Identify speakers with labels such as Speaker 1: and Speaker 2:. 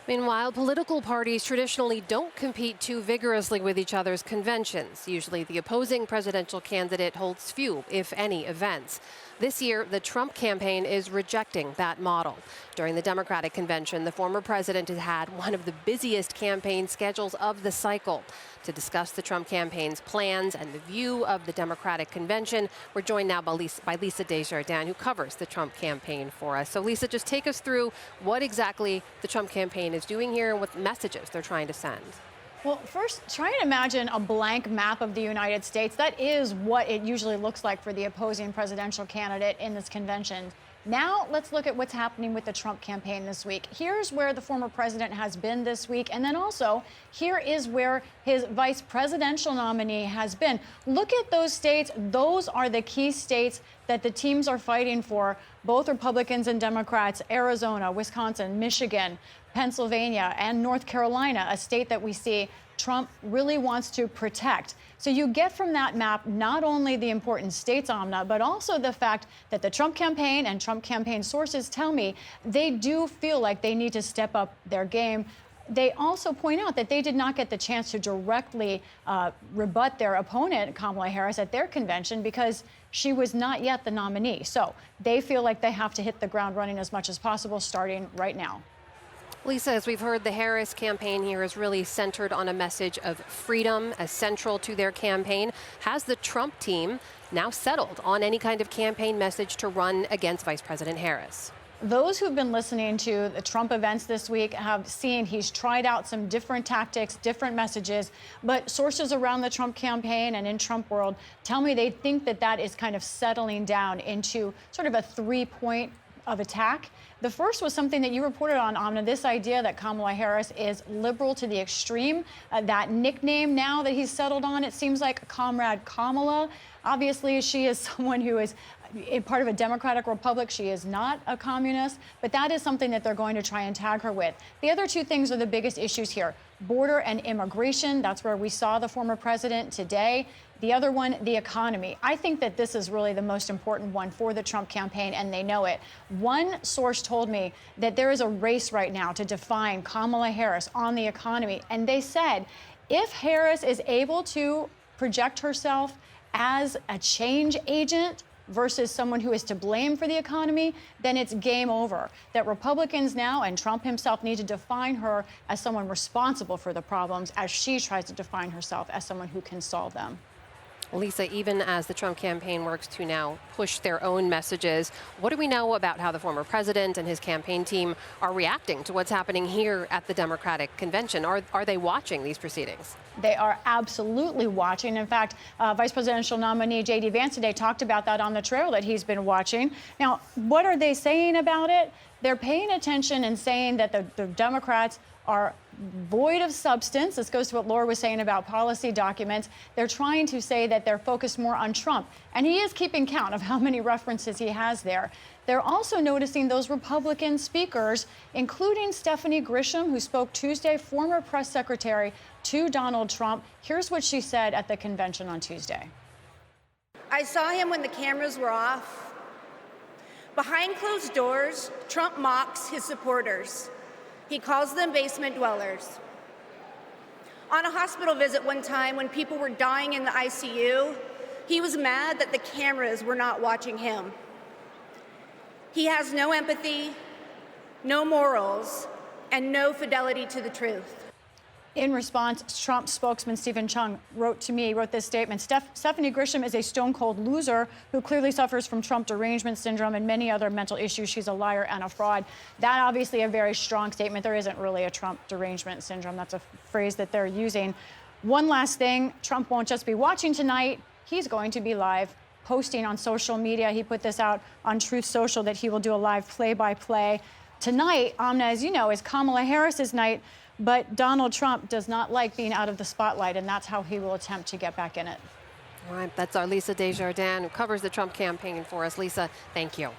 Speaker 1: Meanwhile, political parties traditionally don't compete too vigorously with each other's conventions. Usually, the opposing presidential candidate holds few, if any, events. This year, the Trump campaign is rejecting that model. During the Democratic convention, the former president has had one of the busiest campaign schedules of the cycle. To discuss the Trump campaign's plans and the view of the Democratic convention, we're joined now by Lisa Desjardins, who covers the Trump campaign for us. So, Lisa, just take us through what exactly the Trump campaign is doing here and what messages they're trying to send.
Speaker 2: Well, first, try and imagine a blank map of the United States. That is what it usually looks like for the opposing presidential candidate in this convention. Now, let's look at what's happening with the Trump campaign this week. Here's where the former president has been this week. And then also, here is where his vice presidential nominee has been. Look at those states. Those are the key states that the teams are fighting for, both Republicans and Democrats: Arizona, Wisconsin, Michigan, Pennsylvania, and North Carolina, a state that we see Trump really wants to protect. So you get from that map not only the important states, Amna, but also the fact that the Trump campaign and Trump campaign sources tell me they do feel like they need to step up their game. They also point out that they did not get the chance to directly rebut their opponent, Kamala Harris, at their convention because she was not yet the nominee. So they feel like they have to hit the ground running as much as possible starting right now.
Speaker 1: Lisa, as we've heard, the Harris campaign here is really centered on a message of freedom as central to their campaign. Has the Trump team now settled on any kind of campaign message to run against Vice President Harris?
Speaker 2: Those who've been listening to the Trump events this week have seen he's tried out some different tactics, different messages, but sources around the Trump campaign and in Trump world tell me they think that that is kind of settling down into sort of a 3-point of attack. The first was something that you reported on, Amna, this idea that Kamala Harris is liberal to the extreme. That nickname now that he's settled on, it seems like Comrade Kamala. Obviously, she is someone who is a part of a democratic republic. She is not a communist, but that is something that they're going to try and tag her with. The other two things are the biggest issues here: border and immigration. That's where we saw the former president today. The other one, the economy. I think that this is really the most important one for the Trump campaign, and they know it. One source told me that there is a race right now to define Kamala Harris on the economy. And they said, if Harris is able to project herself as a change agent versus someone who is to blame for the economy, then it's game over. That Republicans now and Trump himself need to define her as someone responsible for the problems as she tries to define herself as someone who can solve them.
Speaker 1: Lisa, even as the Trump campaign works to now push their own messages, what do we know about how the former president and his campaign team are reacting to what's happening here at the Democratic convention? Are they watching these proceedings?
Speaker 2: They are absolutely watching. In fact, Vice Presidential nominee J.D. Vance today talked about that on the trail that he's been watching. Now, what are they saying about it? They're paying attention and saying that the Democrats are void of substance. This goes to what Laura was saying about policy documents. They're trying to say that they're focused more on Trump, and he is keeping count of how many references he has there. They're also noticing those Republican speakers, including Stephanie Grisham, who spoke Tuesday, former press secretary to Donald Trump. Here's what she said at the convention on Tuesday.
Speaker 3: I saw him when the cameras were off. Behind closed doors, Trump mocks his supporters. He calls them basement dwellers. On a hospital visit one time when people were dying in the ICU, he was mad that the cameras were not watching him. He has no empathy, no morals, and no fidelity to the truth.
Speaker 2: In response, Trump spokesman Stephen Chung wrote this statement: Stephanie Grisham is a stone-cold loser who clearly suffers from Trump derangement syndrome and many other mental issues. She's a liar and a fraud. That obviously a very strong statement. There isn't really a Trump derangement syndrome. That's a phrase that they're using. One last thing, Trump won't just be watching tonight. He's going to be live posting on social media. He put this out on Truth Social that he will do a live play-by-play. Tonight, Amna, as you know, is Kamala Harris's night. But Donald Trump does not like being out of the spotlight, and that's how he will attempt to get back in it.
Speaker 1: All right, that's our Lisa Desjardins, who covers the Trump campaign for us. Lisa, thank you.